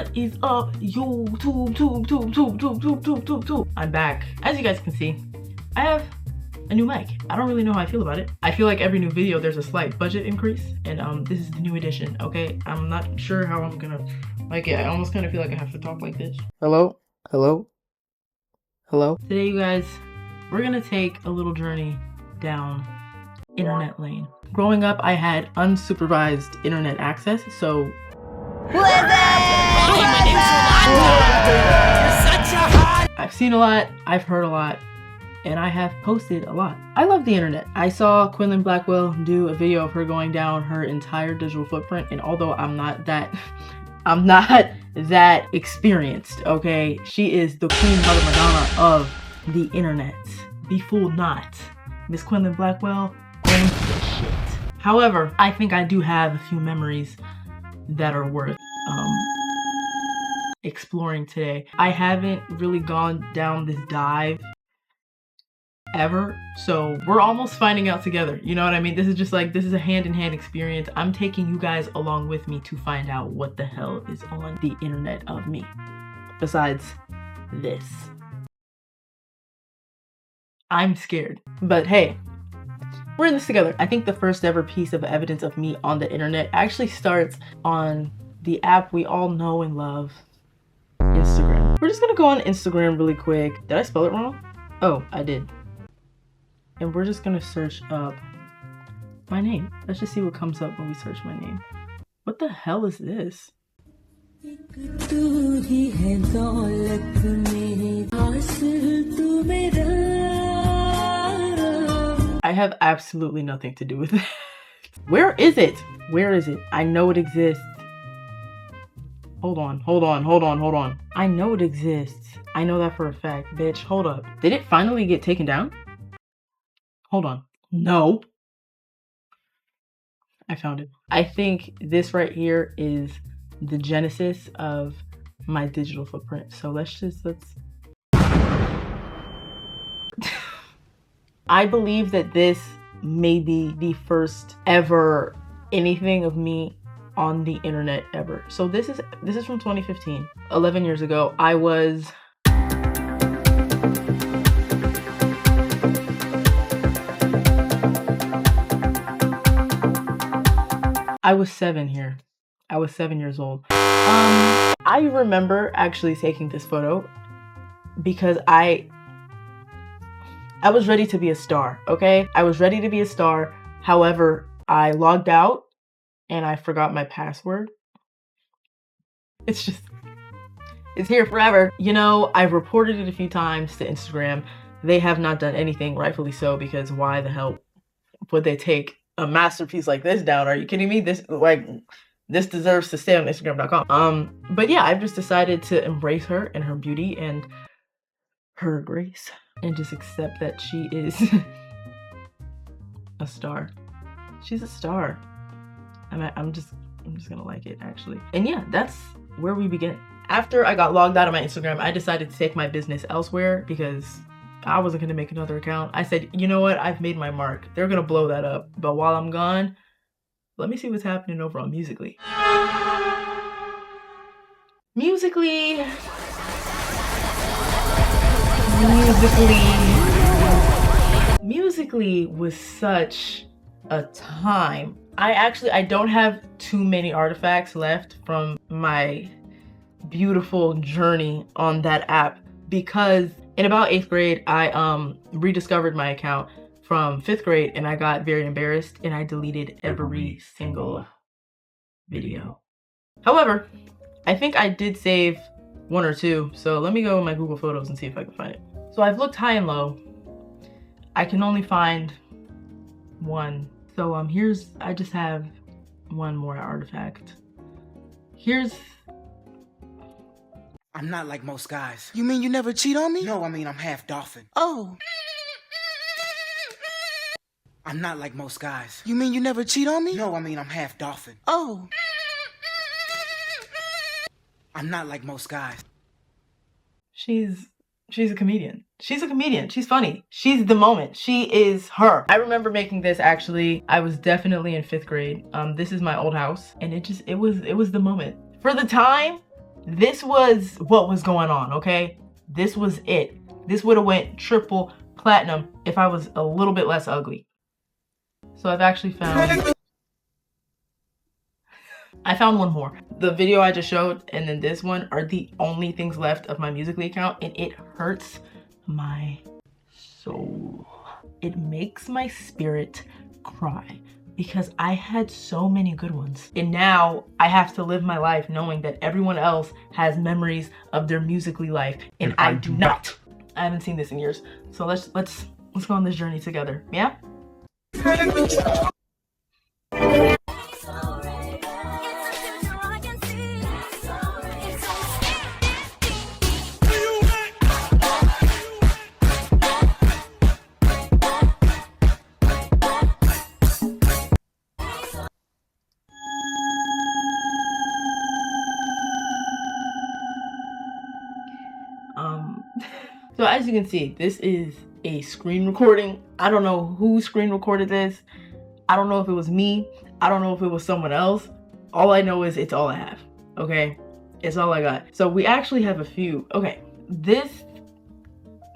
What is up, YouTube? I'm back. As you guys can see, I have a new mic. I don't really know how I feel about it. I feel like every new video there's a slight budget increase, and this is the new edition, okay? I'm not sure how I'm gonna like it. I almost kind of feel like I have to talk like this. Hello? Hello? Hello? Today, you guys, we're gonna take a little journey down internet lane. Growing up, I had unsupervised internet access, so I've seen a lot, I've heard a lot, and I have posted a lot. I love the internet. I saw Quinlan Blackwell do a video of her going down her entire digital footprint, and although I'm not that experienced, okay? She is the queen mother Madonna of the internet. Be fooled not. Miss Quinlan Blackwell owns the shit. However, I think I do have a few memories that are worth exploring today. I haven't really gone down this dive ever, so we're almost finding out together. You know what I mean? This is a hand-in-hand experience. I'm taking you guys along with me to find out what the hell is on the internet of me besides this. I'm scared, but hey, we're in this together. I think the first ever piece of evidence of me on the internet actually starts on the app we all know and love, Instagram. We're just gonna go on Instagram really quick. Did I spell it wrong? Oh, I did. And we're just gonna search up my name. Let's just see what comes up when we search my name. What the hell is this? I have absolutely nothing to do with it. Where is it? Where is it? I know it exists. Hold on. I know it exists. I know that for a fact. Bitch, hold up. Did it finally get taken down? Hold on. No. I found it. I think this right here is the genesis of my digital footprint. So let's I believe that this may be the first ever anything of me on the internet ever. So this is from 2015. 11 years ago, I was seven here. I was 7 years old. I remember actually taking this photo because I was ready to be a star, okay? I was ready to be a star. However, I logged out and I forgot my password. It's here forever. You know, I've reported it a few times to Instagram. They have not done anything, rightfully so, because why the hell would they take a masterpiece like this down? Are you kidding me? This deserves to stay on Instagram.com. But yeah, I've just decided to embrace her and her beauty and her grace and just accept that she is a star. She's a star. I'm just gonna like it, actually. And yeah, that's where we begin. After I got logged out of my Instagram, I decided to take my business elsewhere because I wasn't gonna make another account. I said, you know what? I've made my mark. They're gonna blow that up. But while I'm gone, let me see what's happening over on Musical.ly. Musical.ly was such a time. I don't have too many artifacts left from my beautiful journey on that app because in about 8th grade, I rediscovered my account from 5th grade and I got very embarrassed and I deleted every single video. However, I think I did save 1 or 2, so let me go in my Google Photos and see if I can find it. So I've looked high and low. I can only find 1. So I just have 1 more artifact. I'm not like most guys. You mean you never cheat on me? No, I mean I'm half dolphin. Oh. I'm not like most guys. You mean you never cheat on me? No, I mean I'm half dolphin. Oh. I'm not like most guys. She's a comedian. She's funny. She's the moment. She is her. I remember making this actually. I was definitely in 5th grade. This is my old house and it was the moment. For the time, This was what was going on, okay? This was it. This would have went triple platinum if I was a little bit less ugly. So I've actually found... I found one more. The video I just showed and then this one are the only things left of my Musical.ly account, and it hurts my soul. It makes my spirit cry because I had so many good ones. And now I have to live my life knowing that everyone else has memories of their Musical.ly life and I do not. I haven't seen this in years. So let's go on this journey together. Yeah? So as you can see, this is a screen recording. I don't know who screen recorded this. I don't know if it was me. I don't know if it was someone else. All I know is it's all I have, okay? It's all I got. So we actually have a few. Okay, this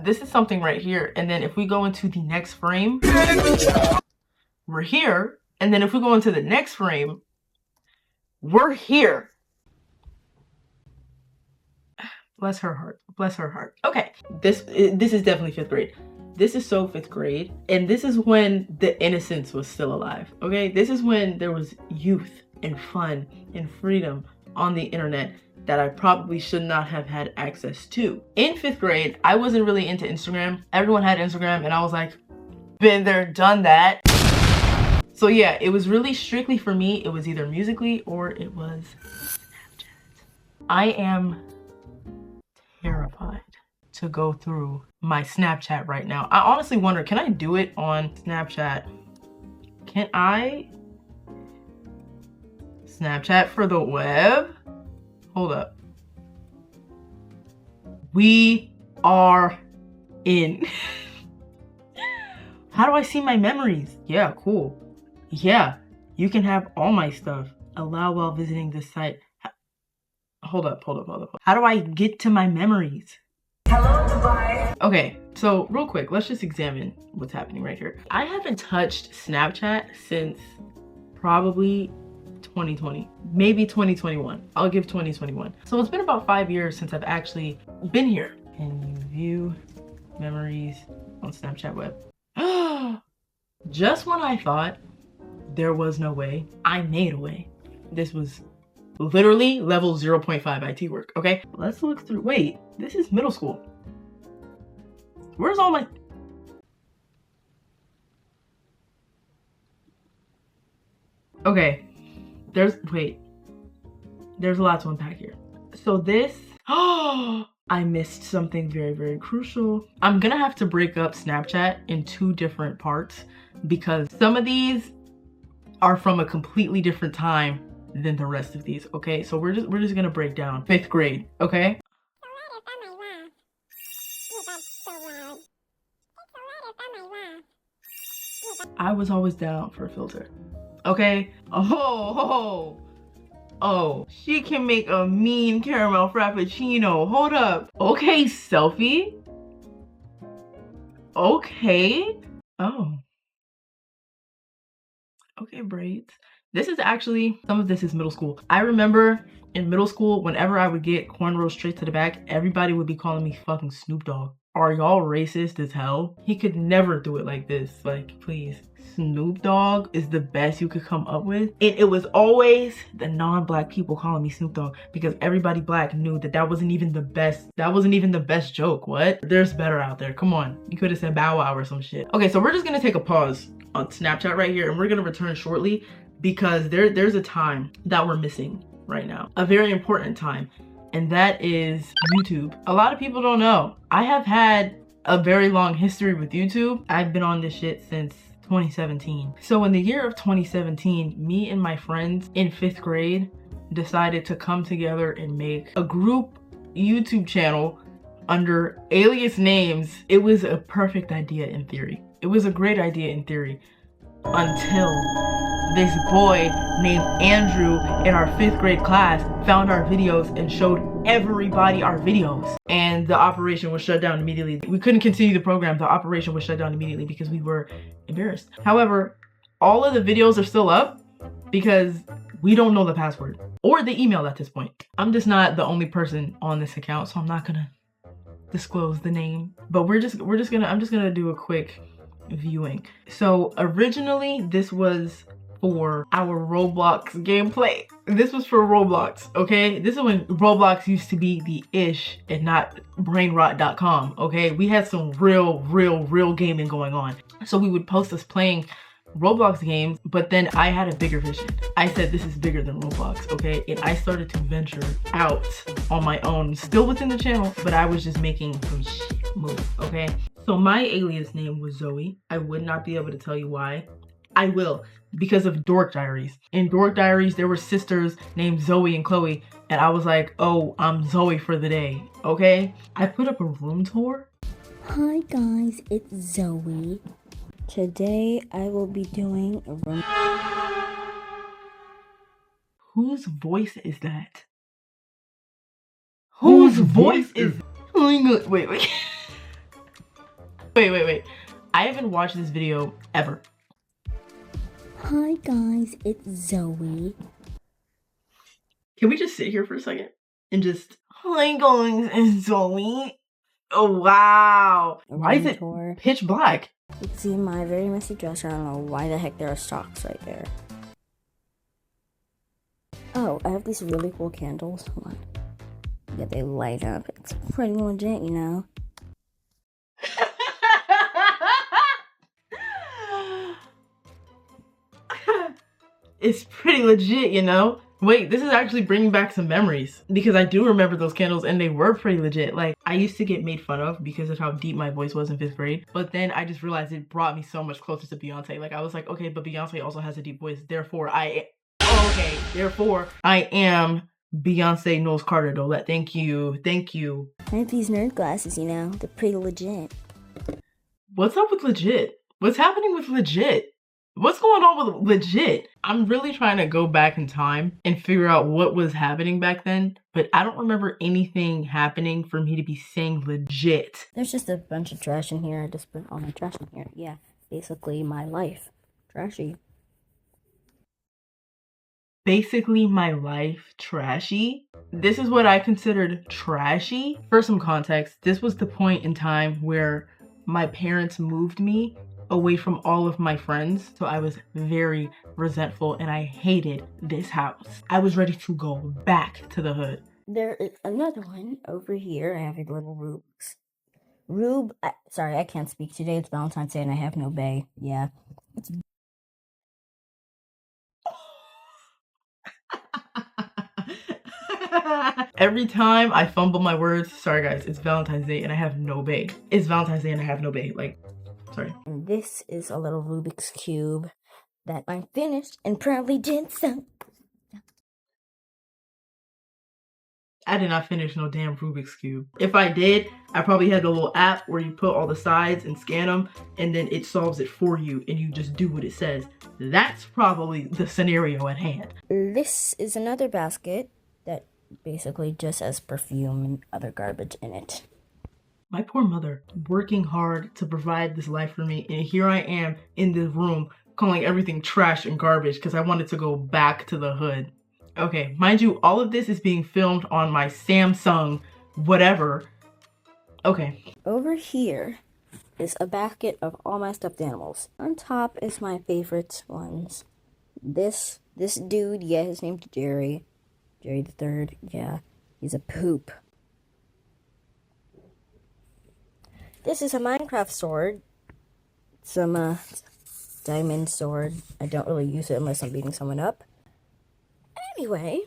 is something right here. And then if we go into the next frame, we're here. And then if we go into the next frame, we're here. Bless her heart. Bless her heart. Okay, this is definitely 5th grade. This is so 5th grade. And this is when the innocence was still alive. Okay, this is when there was youth and fun and freedom on the internet that I probably should not have had access to. In 5th grade, I wasn't really into Instagram. Everyone had Instagram and I was like, been there, done that. So yeah, it was really strictly for me. It was either Musical.ly or it was Snapchat. I am terrified to go through my Snapchat right now. I honestly wonder, can I do it on Snapchat? Can I Snapchat for the web? Hold up. We are in. How do I see my memories? Yeah, cool. Yeah, you can have all my stuff. Allow while visiting this site. Hold up. How do I get to my memories? Hello, Dubai. Okay, so real quick, let's just examine what's happening right here. I haven't touched Snapchat since probably 2020, maybe 2021. I'll give 2021. So it's been about 5 years since I've actually been here. Can you view memories on Snapchat web? Just when I thought there was no way, I made a way. This was literally level 0.5 IT work, okay? Let's look through, wait, this is middle school. Where's all my... Okay, there's a lot to unpack here. So this, I missed something very, very crucial. I'm gonna have to break up Snapchat in 2 different parts because some of these are from a completely different time than the rest of these, okay? So we're just gonna break down 5th grade, okay? I was always down for a filter, okay? Oh, she can make a mean caramel frappuccino. Hold up. Okay, selfie. Okay. Oh. Okay, braids. This is actually, some of this is middle school. I remember in middle school, whenever I would get cornrows straight to the back, everybody would be calling me fucking Snoop Dogg. Are y'all racist as hell? He could never do it like this. Like, please. Snoop Dogg is the best you could come up with. And it was always the non-black people calling me Snoop Dogg because everybody black knew that that wasn't even the best. That wasn't even the best joke. What? There's better out there. Come on. You could have said Bow Wow or some shit. Okay, so we're just gonna take a pause on Snapchat right here and we're gonna return shortly because there's a time that we're missing right now. A very important time. And that is YouTube. A lot of people don't know. I have had a very long history with YouTube. I've been on this shit since 2017. So in the year of 2017, me and my friends in 5th grade decided to come together and make a group YouTube channel under alias names. It was a perfect idea in theory. It was a great idea in theory until this boy named Andrew in our 5th grade class found our videos and showed everybody our videos. And the operation was shut down immediately. We couldn't continue the program. The operation was shut down immediately because we were embarrassed. However, all of the videos are still up because we don't know the password or the email at this point. I'm just not the only person on this account, so I'm not gonna disclose the name. But I'm just gonna do a quick viewing. So originally this was for our Roblox gameplay. This was for Roblox, okay? This is when Roblox used to be the ish and not brainrot.com, okay? We had some real gaming going on. So we would post us playing Roblox games, but then I had a bigger vision. I said this is bigger than Roblox, okay? And I started to venture out on my own, still within the channel, but I was just making some shit move, okay? So my alias name was Zoe. I would not be able to tell you why. I will, because of Dork Diaries. In Dork Diaries, there were sisters named Zoe and Chloe, and I was like, oh, I'm Zoe for the day, okay? I put up a room tour. Hi guys, it's Zoe. Today I will be doing a room. Whose voice is that? Whose voice is? Wait. wait. I haven't watched this video ever. Hi guys, it's Zoe. Can we just sit here for a second and just, hi guys, it's Zoe. Oh wow. Why is it pitch black? You can see my very messy dresser. I don't know why the heck there are socks right there. Oh, I have these really cool candles. Hold on. Yeah, they light up. It's pretty legit, you know. It's pretty legit, you know? Wait, this is actually bringing back some memories because I do remember those candles and they were pretty legit. Like, I used to get made fun of because of how deep my voice was in 5th grade, but then I just realized it brought me so much closer to Beyonce. Like, I was like, okay, but Beyonce also has a deep voice, therefore I am Beyonce Knowles Carter Dolette. Thank you. I have these nerd glasses, you know, they're pretty legit. What's up with legit? What's happening with legit? What's going on with legit? I'm really trying to go back in time and figure out what was happening back then, but I don't remember anything happening for me to be saying legit. There's just a bunch of trash in here. I just put all my trash in here. Yeah, basically my life. Trashy. Basically my life trashy? This is what I considered trashy. For some context, this was the point in time where my parents moved me away from all of my friends, so I was very resentful and I hated this house. I was ready to go back to the hood. There is another one over here. I have a little sorry, I can't speak today. It's Valentine's Day and I have no bae. Yeah. It's Every time I fumble my words, sorry guys, it's Valentine's Day and I have no bae. It's Valentine's Day and I have no bae. Like, sorry. And this is a little Rubik's Cube that I finished and proudly did so. I did not finish no damn Rubik's Cube. If I did, I probably had a little app where you put all the sides and scan them and then it solves it for you and you just do what it says. That's probably the scenario at hand. This is another basket that basically just has perfume and other garbage in it. My poor mother, working hard to provide this life for me, and here I am in this room calling everything trash and garbage because I wanted to go back to the hood. Okay, mind you, all of this is being filmed on my Samsung whatever. Okay. Over here is a basket of all my stuffed animals. On top is my favorite ones. This dude, yeah, his name's Jerry. Jerry the Third, yeah, he's a poop. This is a Minecraft sword. Some diamond sword. I don't really use it unless I'm beating someone up. Anyway,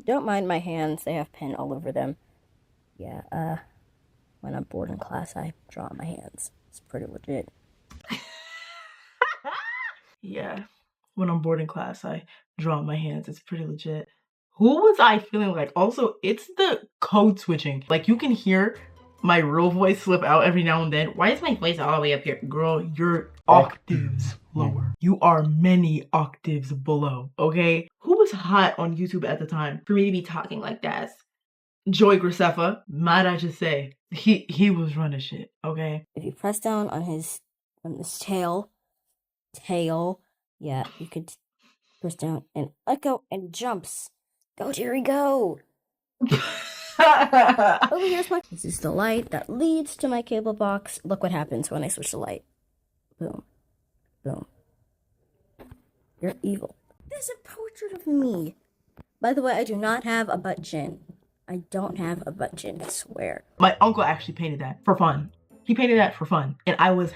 don't mind my hands. They have pen all over them. Yeah, when I'm bored in class, I draw on my hands. It's pretty legit. Yeah, when I'm bored in class, I draw on my hands. It's pretty legit. Who was I feeling like? Also, it's the code switching. Like, you can hear my real voice slip out every now and then. Why is my voice all the way up here? Girl, your octaves lower. You are many octaves below, okay? Who was hot on YouTube at the time for me to be talking like that? Joey Graceffa, might I just say, he was running shit, okay? If you press down on this tail, yeah, you could press down and let go and jumps. Go, Jerry, go! Over here's my. This is the light that leads to my cable box. Look what happens when I switch the light. Boom, boom. You're evil. There's a portrait of me. By the way, I do not have a butt chin. I don't have a butt chin, I swear. My uncle actually painted that for fun. He painted that for fun, and I was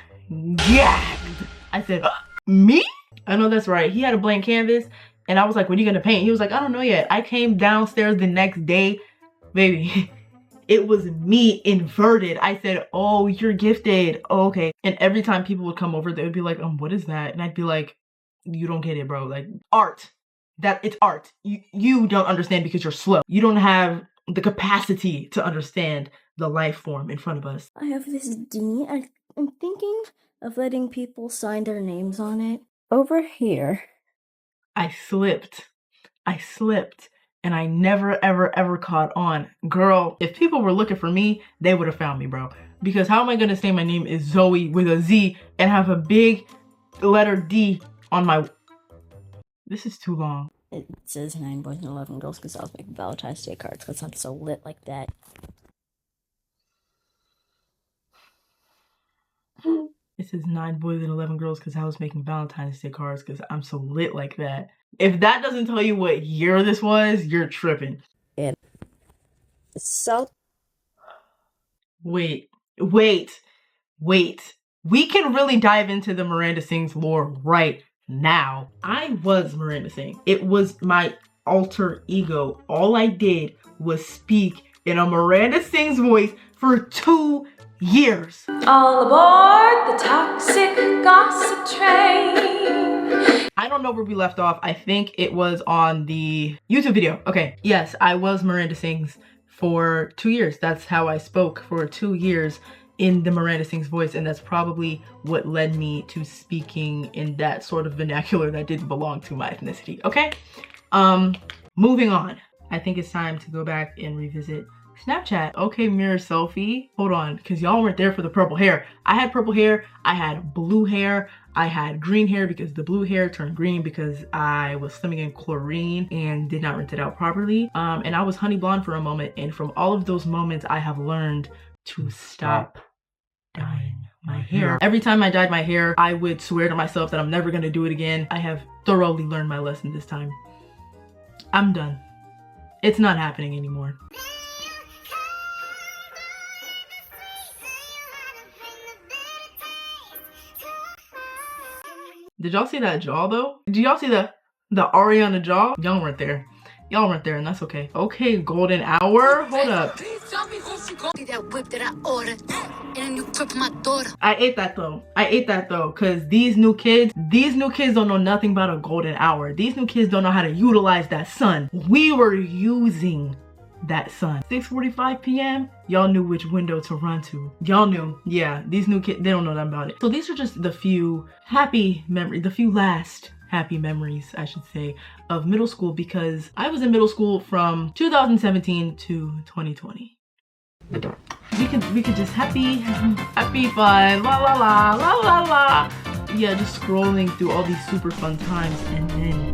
gagged. I said, me? I know that's right. He had a blank canvas, and I was like, when are you gonna paint? He was like, I don't know yet. I came downstairs the next day, baby. It was me inverted. I said, oh, you're gifted. Oh, okay. And every time people would come over, they would be like, what is that? And I'd be like, you don't get it, bro. Like, art. It's art. You don't understand because you're slow. You don't have the capacity to understand the life form in front of us. I have this D. I'm thinking of letting people sign their names on it. Over here. I slipped, and I never, ever caught on. Girl, if people were looking for me, they would have found me, bro. Because how am I gonna say my name is Zoe with a Z and have a big letter D on my... This is too long. It says 9 boys and 11 girls because I was making Valentine's Day cards because I'm so lit like that. It says 9 boys and 11 girls because I was making Valentine's Day cards because I'm so lit like that. If that doesn't tell you what year this was, you're tripping. And so... Wait. We can really dive into the Miranda Sings lore right now. I was Miranda Sings. It was my alter ego. All I did was speak in a Miranda Sings voice for 2 years. All aboard the toxic gossip train. I don't know where we left off. I think it was on the YouTube video. Okay, yes, I was Miranda Sings for 2 years. That's how I spoke for 2 years in the Miranda Sings voice, and that's probably what led me to speaking in that sort of vernacular that didn't belong to my ethnicity. Okay, moving on. I think it's time to go back and revisit Snapchat. Okay, mirror selfie. Hold on, because y'all weren't there for the purple hair. I had purple hair, I had blue hair, I had green hair because the blue hair turned green because I was swimming in chlorine and did not rinse it out properly. And I was honey blonde for a moment, and from all of those moments, I have learned to stop dyeing my hair. Every time I dyed my hair, I would swear to myself that I'm never gonna do it again. I have thoroughly learned my lesson this time. I'm done. It's not happening anymore. Did y'all see that jaw though? Did y'all see the Ariana jaw? Y'all weren't there. Y'all weren't there, and that's okay. Okay, golden hour. Hold up. I ate that though, because these new kids don't know nothing about a golden hour. These new kids don't know how to utilize that sun. We were using that sun. 6:45 p.m. Y'all knew which window to run to. Y'all knew. Yeah, these new kids, they don't know nothing about it. So these are just the few happy memories, the few last happy memories, I should say, of middle school, because I was in middle school from 2017 to 2020. We could just happy fun, la la la la la la. Yeah, just scrolling through all these super fun times, and then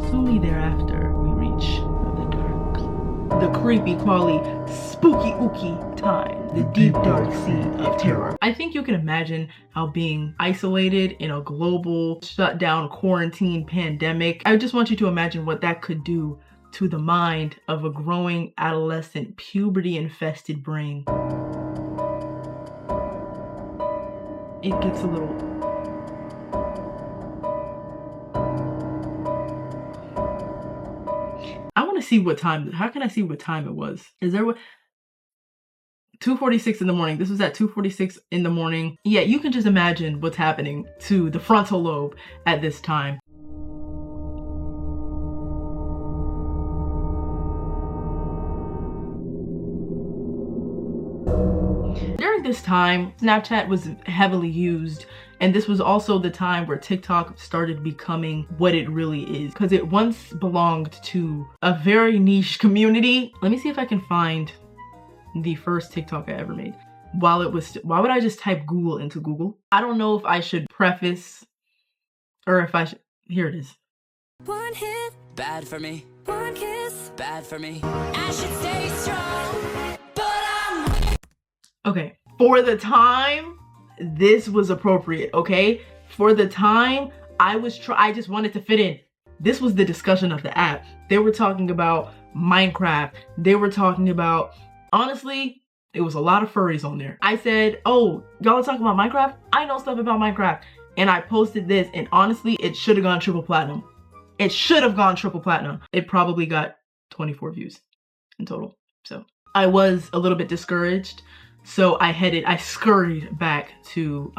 soonly thereafter we reach the dark, the creepy, crawly, spooky ooky time, the deep dark sea of terror. I think you can imagine how being isolated in a global shutdown quarantine pandemic, I just want you to imagine what that could do to the mind of a growing adolescent puberty infested brain. It gets a little... I want to see what time, how can I see what time it was? Is there what? 2:46 in the morning. This was at 2:46 in the morning. Yeah, you can just imagine what's happening to the frontal lobe at this time. During this time, Snapchat was heavily used And this was also the time where TikTok started becoming what it really is, because it once belonged to a very niche community. Let me see if I can find the first TikTok I ever made. Why would I just type Google into Google? I don't know if I should preface or if I should. Here it is. One hit, Bad for me, one kiss. bad for me. I should stay strong, but I'm Okay, for the time, this was appropriate, okay? For the time, I just wanted to fit in. This was the discussion of the app. They were talking about Minecraft. They were talking about, honestly, it was a lot of furries on there. I said, oh, y'all are talking about Minecraft? I know stuff about Minecraft. And I posted this, and honestly, it should have gone triple platinum. It should have gone triple platinum. It probably got 24 views in total. So I was a little bit discouraged. So I scurried back to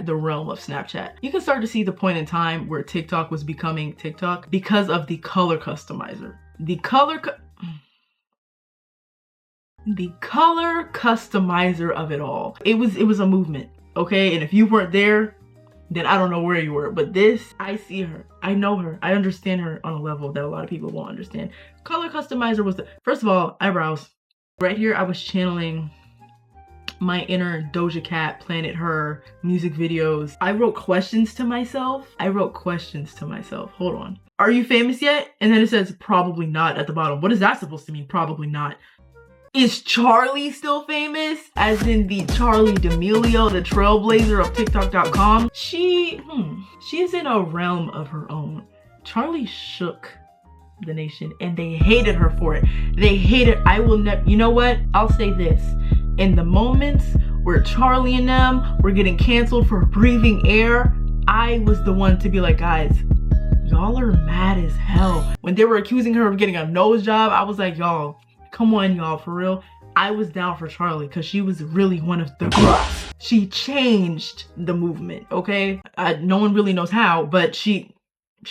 the realm of Snapchat. You can start to see the point in time where TikTok was becoming TikTok because of the color customizer. The color customizer of it all. It was a movement, okay? And if you weren't there, then I don't know where you were. But this, I see her. I know her. I understand her on a level that a lot of people won't understand. Color customizer was first of all, eyebrows. Right here, I was channeling my inner Doja Cat, Planet Her, music videos. I wrote questions to myself. Hold on. Are you famous yet? And then it says probably not at the bottom. What is that supposed to mean? Probably not. Is Charli still famous? As in the Charli D'Amelio, the trailblazer of TikTok.com? She is in a realm of her own. Charli shook the nation and they hated her for it. They hated, I will never, you know what? I'll say this. In the moments where Charli and them were getting canceled for breathing air, I was the one to be like, guys, y'all are mad as hell. When they were accusing her of getting a nose job, I was like, y'all, come on, y'all, for real. I was down for Charli because she was really one of the groups. She changed the movement, okay? No one really knows how, but she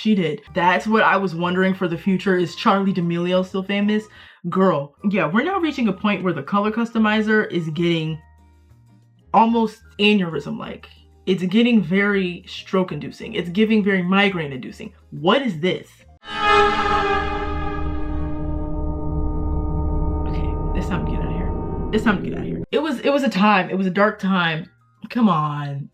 did. That's what I was wondering for the future. Is Charli D'Amelio still famous? Girl, yeah, we're now reaching a point where the color customizer is getting almost aneurysm-like. It's getting very stroke-inducing. It's giving very migraine-inducing. What is this? It's time to get out of here. It's time to get out of here. It was a time. It was a dark time. Come on.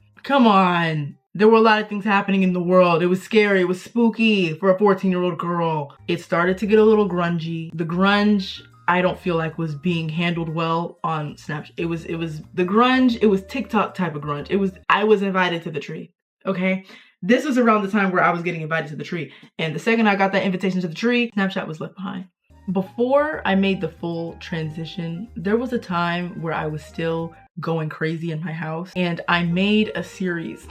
There were a lot of things happening in the world. It was scary. It was spooky for a 14-year-old girl. It started to get a little grungy. The grunge, I don't feel like was being handled well on Snapchat. It was the grunge. It was TikTok type of grunge. I was invited to the tree. Okay. This was around the time where I was getting invited to the tree. And the second I got that invitation to the tree, Snapchat was left behind. Before I made the full transition, there was a time where I was still going crazy in my house and I made a series.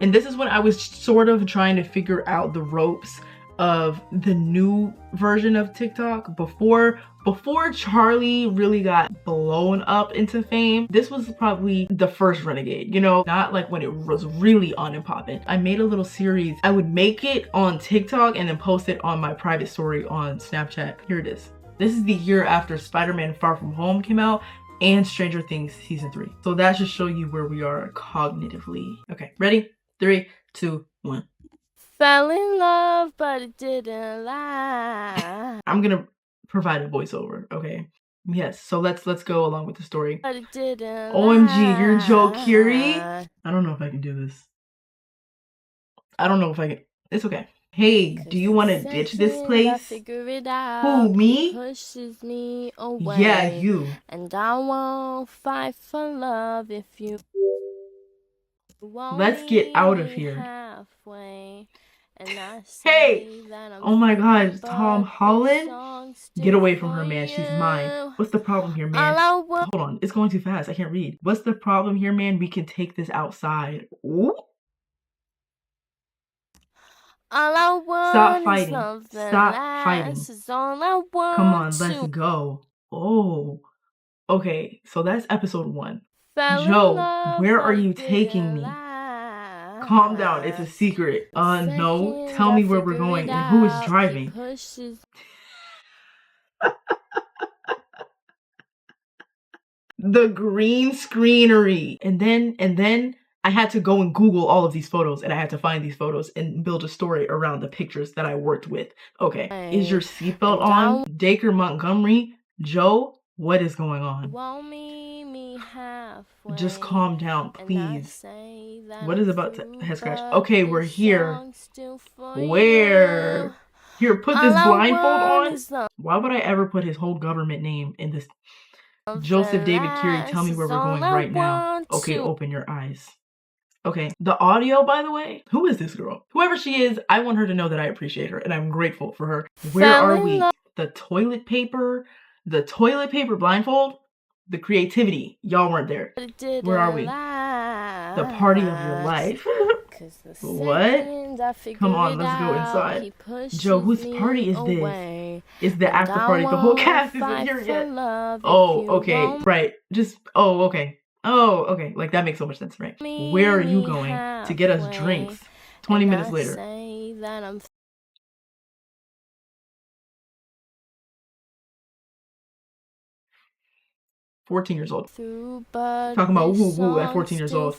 And this is when I was sort of trying to figure out the ropes of the new version of TikTok before Charli really got blown up into fame. This was probably the first Renegade, you know, not like when it was really on and popping. I made a little series. I would make it on TikTok and then post it on my private story on Snapchat. Here it is. This is the year after Spider-Man Far From Home came out and Stranger Things season 3. So that should show you where we are cognitively. Okay, ready? 3, 2, 1. Fell in love, but it didn't last. I'm gonna provide a voiceover, okay? Yes, so let's go along with the story. But it didn't OMG, you're Joe Curie? last. I don't know if I can do this. I don't know if I can. It's okay. Hey, do you want to ditch this I place? figure it out. Who, me? Pushes me away. Yeah, you. And I won't fight for love if you won't Let's get out of meet here. halfway. And I Hey! say that I'm Oh my sorry, God, Tom but Holland? this song's Get away still from her, for man. She's you. mine. What's the problem here, All man? I want Hold on, it's going too fast. I can't read. What's the problem here, man? We can take this outside. Ooh. All I want Stop is fighting. love that Stop lasts, fighting. is all I want. Come on, let's to go. Oh. Okay, so that's episode 1. fell in Joe, love, where but are you it taking didn't me? last. Calm down, it's a secret. No, Second, tell I me where we're figure going it and who is out. He driving. pushes The green screenery. And then I had to go and Google all of these photos, and I had to find these photos and build a story around the pictures that I worked with. Okay, is your seatbelt on? Dacre Montgomery? Joe, what is going on? Won't meet me halfway. Just calm down, And I please. say that What I'm is about to through, head scratch? but Okay, we're this here. song's still for Where? you. Here, put this All I blindfold want on. is the Why would I ever put his whole government name in this? Joseph David Curie, tell me where we're going right now. Okay, open your eyes. Okay, the audio, by the way, who is this girl? Whoever she is, I want her to know that I appreciate her and I'm grateful for her. Where are we? The toilet paper blindfold, the creativity. Y'all weren't there. Where are we? The party of your life. What? Come on, let's go inside. Joe, whose party is this? Is the after party? The whole cast isn't here yet. Oh, okay, right. Just, oh, okay. Oh, okay. Like, that makes so much sense, right? Where are you going to get us drinks? 20 minutes later. 14 years old. Talking about woo woo at 14 years old.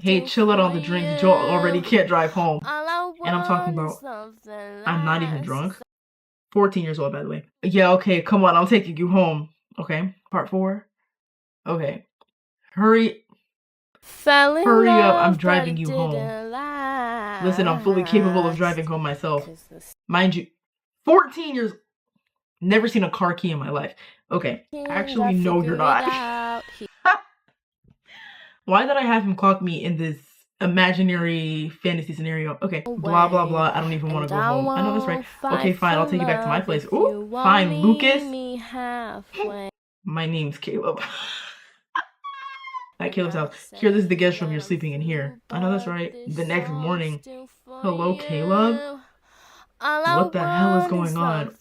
Hey, chill out on the drinks. Joe already can't drive home. And I'm talking about, I'm not even drunk. 14 years old, by the way. Yeah, okay, come on. I'm taking you home. Okay, part 4. Okay. Hurry up. I'm driving you home. Listen, I'm fully capable of driving home myself. Mind you, 14 years. Never seen a car key in my life. Okay. Actually, no, you're not. Why did I have him clock me in this imaginary fantasy scenario? Okay. Blah, blah, blah. I don't even want to go home. I know that's right. Okay, fine. I'll take you back to my place. Ooh, fine. Lucas. My name's Caleb. At Caleb's house. Here, this is the guest room. You're sleeping in here. I know that's right. The next morning. Hello, Caleb? What the hell is going on?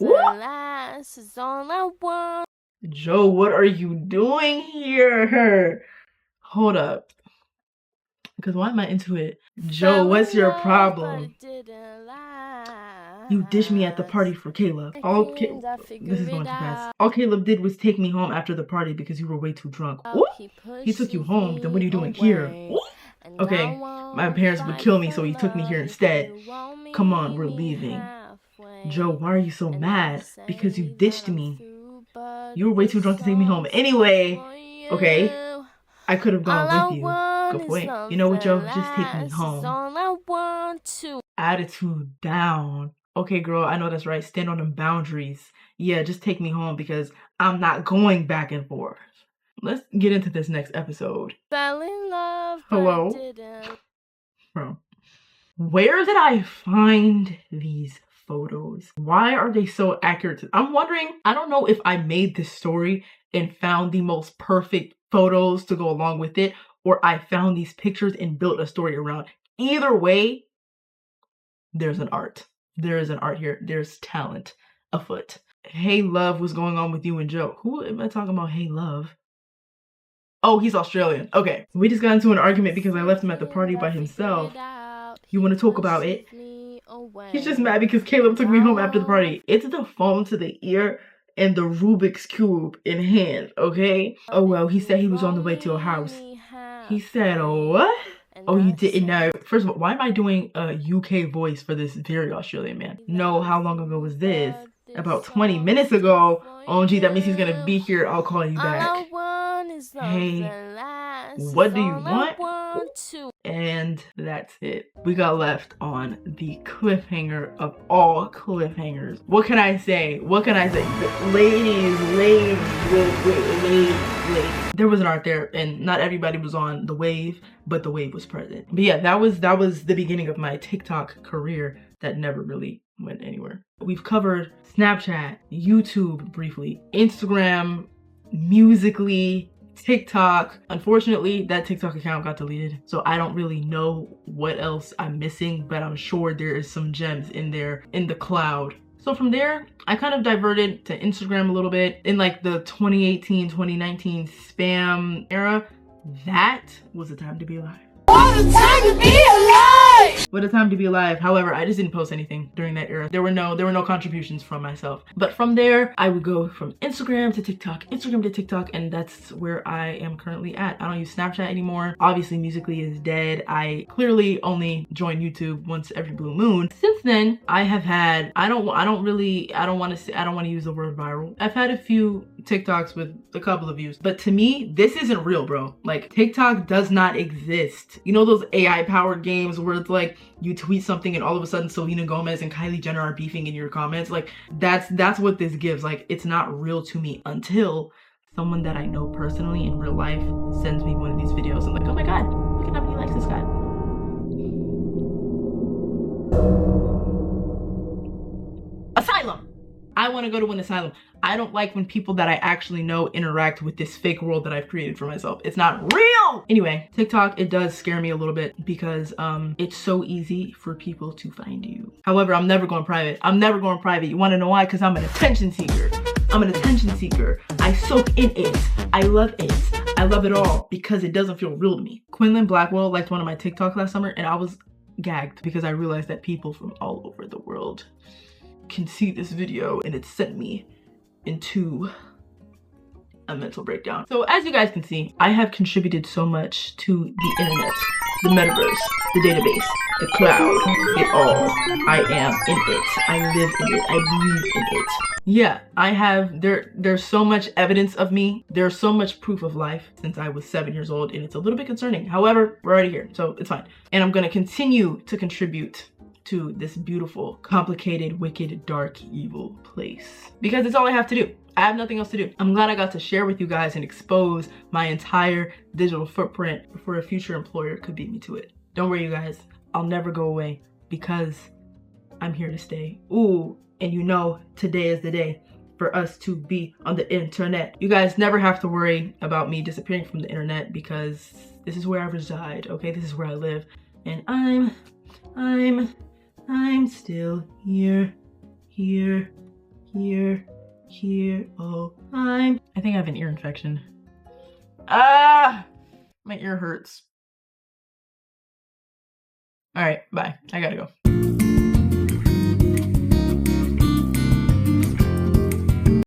Joe, what are you doing here? Hold up. Because why am I into it? Joe, what's your problem? You ditched me at the party for Caleb. This is going too fast. All Caleb did was take me home after the party because you were way too drunk. Ooh, he took you home. Then what are you doing here? Ooh. Okay, my parents would kill me, so he took me here instead. Come on, we're leaving. Joe, why are you so mad? Because you ditched me. You were way too drunk to take me home. Anyway, okay, I could have gone with you. Good point. You know what, Joe? Just take me home. Attitude down. Okay, girl, I know that's right. Stand on them boundaries. Yeah, just take me home because I'm not going back and forth. Let's get into this next episode. Hello? Bro. Where did I find these photos? Why are they so accurate? I'm wondering, I don't know if I made this story and found the most perfect photos to go along with it, or I found these pictures and built a story around. Either way, there's an art. There is an art here. There's talent afoot. Hey, love, what's going on with you and Joe? Who am I talking about? Hey, love. Oh, he's Australian. Okay. We just got into an argument because I left him at the party by himself. You want to talk about it? He's just mad because Caleb took me home after the party. It's the phone to the ear and the Rubik's Cube in hand, okay? Oh, well, he said he was on the way to your house. He said, what? Oh, you didn't know. First of all, why am I doing a UK voice for this very Australian man? No, how long ago was this? About 20 minutes ago. Oh, gee, that means he's gonna be here. I'll call you back. Hey, what do you want? And that's it. We got left on the cliffhanger of all cliffhangers. What can I say? What can I say? Ladies. There was an art there, and not everybody was on the wave, but the wave was present. But yeah, that was the beginning of my TikTok career that never really went anywhere. We've covered Snapchat, YouTube briefly, Instagram, Musical.ly, TikTok. Unfortunately, that TikTok account got deleted, so I don't really know what else I'm missing, but I'm sure there is some gems in there in the cloud. So from there, I kind of diverted to Instagram a little bit in like the 2018, 2019 spam era. That was the time to be alive. What a time to be alive! What a time to be alive. However, I just didn't post anything during that era. There were no contributions from myself. But from there, I would go from Instagram to TikTok, and that's where I am currently at. I don't use Snapchat anymore. Obviously, Musical.ly is dead. I clearly only join YouTube once every blue moon. Since then, I have had, I don't want to use the word viral. I've had a few TikToks with a couple of views, but to me, this isn't real, bro. Like, TikTok does not exist. You know those AI powered games where it's like you tweet something and all of a sudden Selena Gomez and Kylie Jenner are beefing in your comments? Like, that's what this gives. Like, it's not real to me until someone that I know personally in real life sends me one of these videos. I'm like, oh my god, look at how many likes this got. Asylum. I want to go to an asylum. I don't like when people that I actually know interact with this fake world that I've created for myself. It's not real. Anyway, TikTok, it does scare me a little bit because it's so easy for people to find you. However, I'm never going private. I'm never going private. You want to know why? Because I'm an attention seeker. I'm an attention seeker. I soak in it. I love it. I love it all because it doesn't feel real to me. Quinlan Blackwell liked one of my TikToks last summer and I was gagged because I realized that people from all over the world can see this video, and it sent me into a mental breakdown. So as you guys can see, I have contributed so much to the internet, the metaverse, the database, the cloud, it all. I am in it. I live in it. I breathe in it. Yeah, I have, there's so much evidence of me. There's so much proof of life since I was 7 years old, and it's a little bit concerning. However, we're already here, so it's fine. And I'm gonna continue to contribute to this beautiful, complicated, wicked, dark, evil place. Because it's all I have to do. I have nothing else to do. I'm glad I got to share with you guys and expose my entire digital footprint before a future employer could beat me to it. Don't worry, you guys. I'll never go away because I'm here to stay. Ooh, and you know, today is the day for us to be on the internet. You guys never have to worry about me disappearing from the internet because this is where I reside, okay? This is where I live. And I'm still here. Oh, I think I have an ear infection. Ah, my ear hurts. All right, bye. I gotta go.